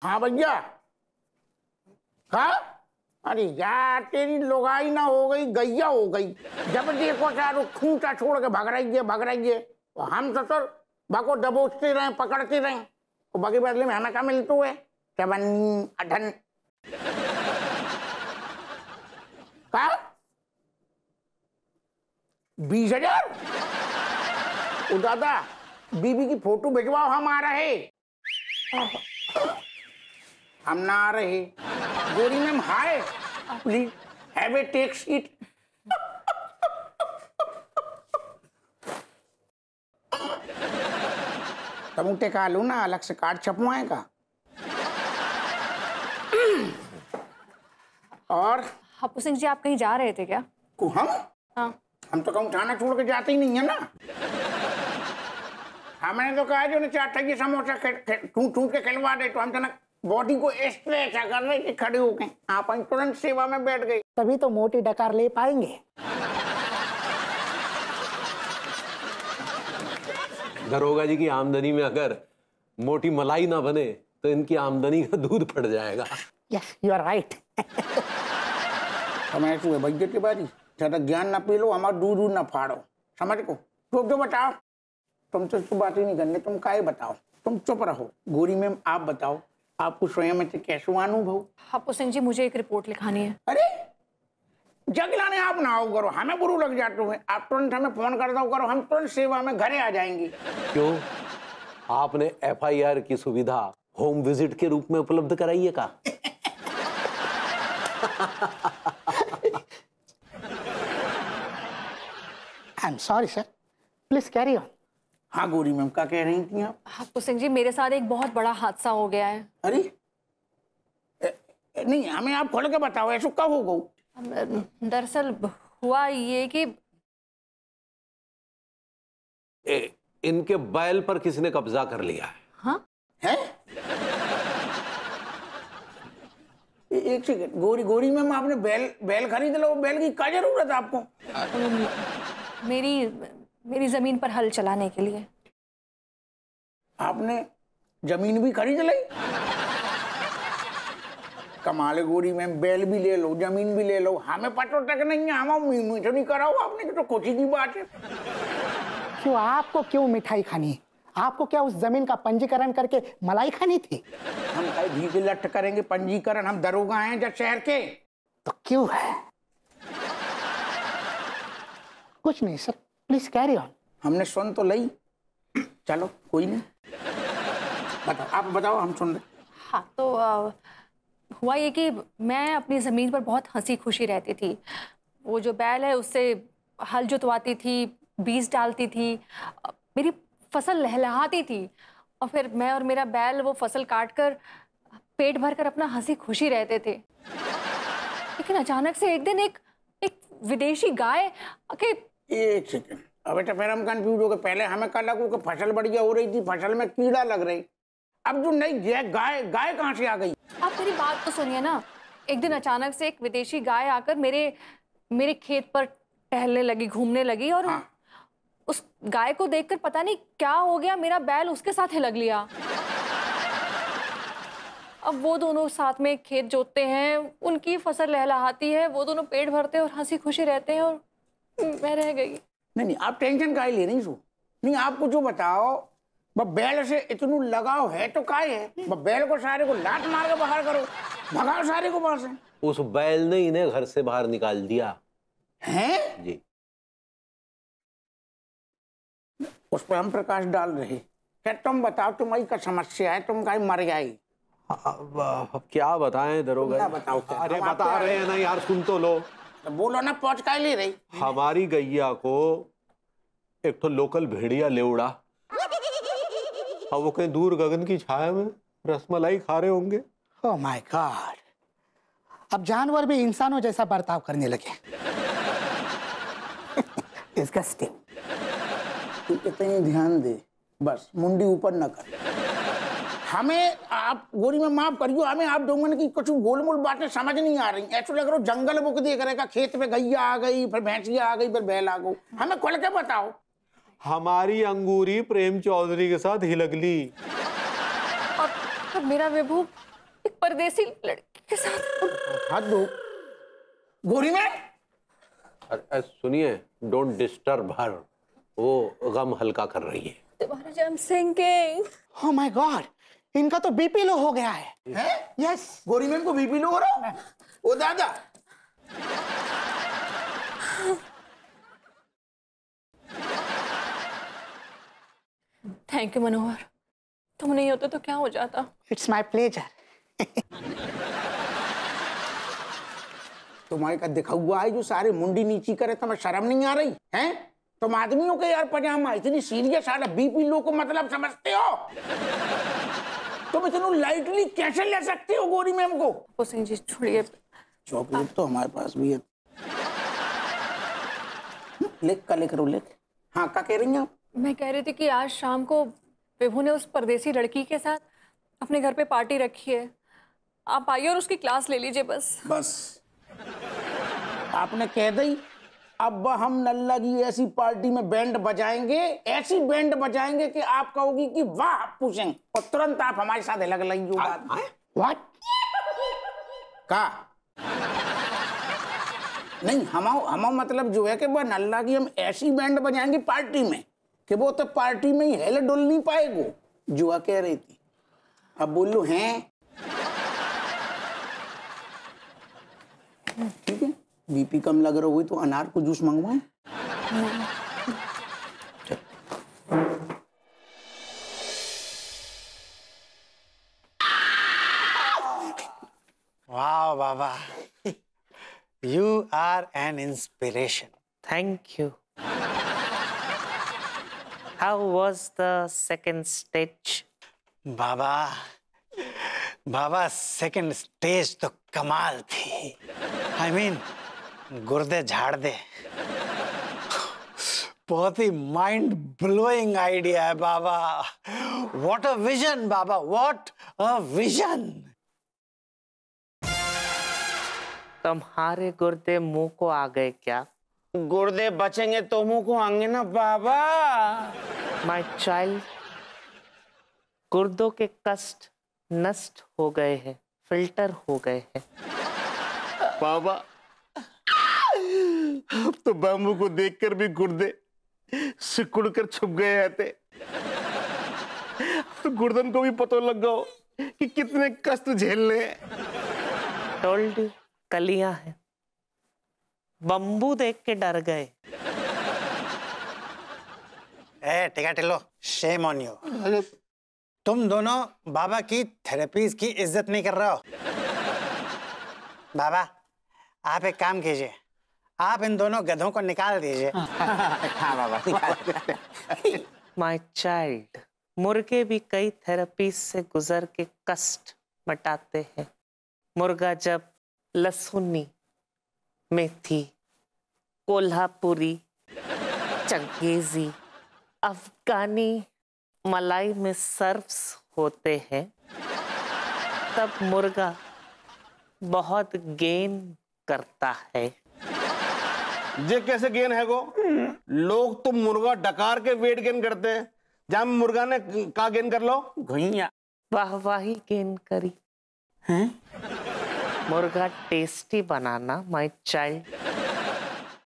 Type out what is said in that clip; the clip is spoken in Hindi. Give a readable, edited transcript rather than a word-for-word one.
हाँ भैया। हाँ अरे यार तेरी लुगाई ना हो गई गैया हो गई। जब देखो चारों खूंटा छोड़ के भाग रही है तो हम तो सर बाको दबोचते रहे पकड़ते रहे तो बाकी बदले में हमें क्या मिलता है? चवन अठन का 20,000। ओ दादा बीबी की फोटो भिजवाओ, हम आ रहे। हम ना आ रहे। गोरी ma'am hi, please have a take seat. तुम टेका लो ना, अलग से कार्ड छपवाएगा। और हप्पू सिंह जी आप कहीं जा रहे थे क्या? को हम? हाँ। हम तो कहूँ थाना छोड़ के जाते ही नहीं है ना। हमने तो कहा जो चार ठगी समोसा टूट के खिलवा दे तो हम तो ना बॉडी को स्ट्रेच कर रहे थे खड़े होके। आप तुरंत सेवा में बैठ गए, तभी तो मोटी डकार ले पाएंगे। दरोगा जी की आमदनी में अगर मोटी मलाई ना बने तो इनकी आमदनी का दूध फट जाएगा। Yes you are right. हमें चूहे भैया की बारी ज्यादा ज्ञान ना पी लो, हमारा दूध ना फाड़ो, समझ को। जो बताओ, तुम तो बात ही नहीं करने, तुम काहे बताओ, तुम चुप रहो। गोरी मैम आप बताओ, आपको स्वयं से कैसे अनुभव? हप्पू सिंह जी मुझे एक रिपोर्ट लिखानी है। अरे जग लाने आप ना आओ करो, हमें बुरू लग जाते हैं। आप तुरंत हमें फोन कर दो करो, हम तुरंत सेवा में घरे आ जाएंगे। क्यों, आपने FIR की सुविधा होम विजिट के रूप में उपलब्ध कराई है का? I am sorry sir, please carry on. हाँ गोरी मैम क्या कह रही थी आप? हप्पू सिंह जी मेरे साथ एक बहुत बड़ा हादसा हो गया है। अरे नहीं, हमें आप खोल के बताओ, ऐसा क्या हो गया? दरअसल हुआ ये कि इनके बैल पर किसी ने कब्जा कर लिया है। हाँ है? एक सेकंड, गोरी मैम आपने बैल खरीद लो, बैल की क्या जरूरत है आपको? मेरी जमीन पर हल चलाने के लिए। आपने जमीन भी खरीद ली? कमाल है गोरी मैम, बैल भी ले लो जमीन भी ले लो, हमें पता तक नहीं है। हम मीठो नहीं कराओ आपने, तो खुशी की बात है। क्यों, आपको क्यों मिठाई खानी है? आपको क्या उस जमीन का पंजीकरण करके मलाई खानी थी? हम कहीं भी के लट करेंगे पंजीकरण, हम दरोगा हैं जब शहर के। तो क्यों है? कुछ नहीं सर, प्लीज कैरी ऑन। हमने सुन तो ली, चलो कोई नहीं, बताओ आप बताओ, हम सुन रहे। हाँ तो हुआ ये कि मैं अपनी ज़मीन पर बहुत हंसी खुशी रहती थी। वो जो बैल है उससे हल जुतवाती थी, बीज डालती थी, मेरी फसल लहलहाती थी, और फिर मैं और मेरा बैल वो फसल काट कर पेट भर कर अपना हंसी खुशी रहते थे। लेकिन अचानक से एक दिन एक विदेशी गाय के। एक सेकंड, अब तो फिर हम कंफ्यूज हो गए। पहले हमें कहा लगू कि फसल बढ़िया हो रही थी, फसल में कीड़ा लग रही, अब जो नहीं गाय कहाँ से आ गई? आप मेरी बात तो सुनिए ना। एक दिन अचानक से एक विदेशी गाय आकर मेरे खेत पर टहलने लगी, घूमने लगी, और हाँ। उस गाय को देखकर पता नहीं क्या हो गया, मेरा बैल उसके साथ ही लग लिया। अब वो दोनों साथ में खेत जोतते हैं, उनकी फसल लहलहाती है, वो दोनों पेट भरते हैं और हंसी खुशी रहते हैं, और मैं रह गई। नहीं आप टेंशन काहे ले रही हो? नहीं आपको जो बताओ, बैल से इतना लगाव है तो काय है? बैल को सारे को लात मार के बाहर करो, भगाओ सारे को बाहर से। उस बैल ने इन्हें घर से बाहर निकाल दिया है जी। उस पर हम प्रकाश डाल रहे। क्या तुम बताओ, तुम्हारी क्या समस्या है? तुम कहीं मर गई? अब क्या बताएं दरोगा? बताओ। अरे बता रहे हैं ना यार, सुन तो लो। तो बोलो ना, पहुंच काय ले रही? हमारी गैया को एक तो लोकल भेड़िया ले उड़ा, अब वो कहीं दूर गगन की छाया में रसमलाई खा रहे होंगे। ओह माय गॉड, अब जानवर भी इंसानों जैसा बर्ताव करने लगे। डिस्गस्टिंग। तू इतनी ध्यान दे, बस मुंडी ऊपर न कर। हमें आप गोरी में माफ करियो, हमें आप दोनों की कुछ गोलमोल बातें समझ नहीं आ रही। ऐसा लग रहा जंगल बुक देख रहेगा, खेत में गैया आ गई, फिर भैंसिया आ गई, फिर बैल आ गई। हमें खुल के बताओ। हमारी अंगूरी प्रेम चौधरी के साथ हिलगली, और मेरा विभू एक परदेसी लड़की के साथ। हाथ दो गोरी में। अरे सुनिए, डोंट डिस्टर्ब हर, वो गम हल्का कर रही है। महाराज, I am sinking. Oh my God, इनका तो बीपी लो हो गया है। यस, गोरी मैम को बीपी लो हो रहा। ओ दादा, थैंक यू मनोहर, तुम नहीं होते तो क्या हो जाता। It's my pleasure. तुम्हारे का दिखा हुआ है जो सारे मुंडी नीची करे, तुम्हें शर्म नहीं आ रही हैं? तुम आदमियों के यार पजामा इतनी सीरियस सारा बीपी लो को मतलब समझते हो? तुम इतना लाइटली कैसे ले सकते हो गोरी मैम को? सिंह जी छोड़िए। चॉकलेट तो हमारे पास भी है। लिख का लिख रो लिख। हाँ, क्या कह रही हैं आप? मैं कह रही थी कि आज शाम को विभू ने उस परदेसी लड़की के साथ अपने घर पे पार्टी रखी है। आप आइए और उसकी क्लास ले लीजिए बस। बस आपने कह दी। अब हम नल्ला की ऐसी पार्टी में बैंड बजाएंगे, ऐसी बैंड बजाएंगे कि आप कहोगी कि वाह पूछें, और तुरंत आप हमारे साथ लग लगी जो बात। व्हाट? का नहीं, हम मतलब जो है कि वह नल्ला की हम ऐसी बैंड बजाएंगे पार्टी में कि वो तो पार्टी में ही हेल डुल नहीं पाएगो। जुआ कह रही थी। अब बोलो हैं? ठीक है, बीपी कम लग रहा हुई तो अनार को जूस मंगवाएं। वाह बाबा, you are an inspiration. Thank you. How was the second stage? Baba second stage तो कमाल थी। I mean, गुर्दे झाड़ दे। बहुत ही माइंड ब्लोइंग आइडिया है बाबा। What a vision Baba, what a vision. तुम्हारे गुर्दे मुंह को आ गए क्या? गुर्दे बचेंगे तो मुंह को आएंगे ना बाबा। My child, गुर्दों के कष्ट नष्ट हो गए हैं, फिल्टर हो गए हैं। बाबा, अब तो बाबू को देखकर भी गुर्दे सिकुड़ कर छुप गए थे। तो गुर्दन को भी पता लग गया कि कितने कष्ट झेलने हैं। टोल्ड यू, कलियां हैं। बम्बू देख के डर गए। टिका टिल्लो, शेम ऑन यू। तुम दोनों बाबा की थेरेपीज की इज्जत नहीं कर रहे हो। बाबा, आप एक काम कीजिए, आप इन दोनों गधों को निकाल दीजिए। हाँ बाबा। माय चाइल्ड, मुर्गे भी कई थेरेपी से गुजर के कष्ट मिटाते हैं। मुर्गा जब लहसुनी, मेथी, कोल्हापुरी, चंगेजी, अफगानी मलाई में सर्व्स होते हैं, तब मुर्गा बहुत गेन करता है। ये कैसे गेन है गो? लोग तो मुर्गा डकार के वेट गेन करते हैं, जहां मुर्गा ने का गेन कर लो? घुइया। वाहवाही गेन करी। मुर्गा टेस्टी बनाना माय चाइल्ड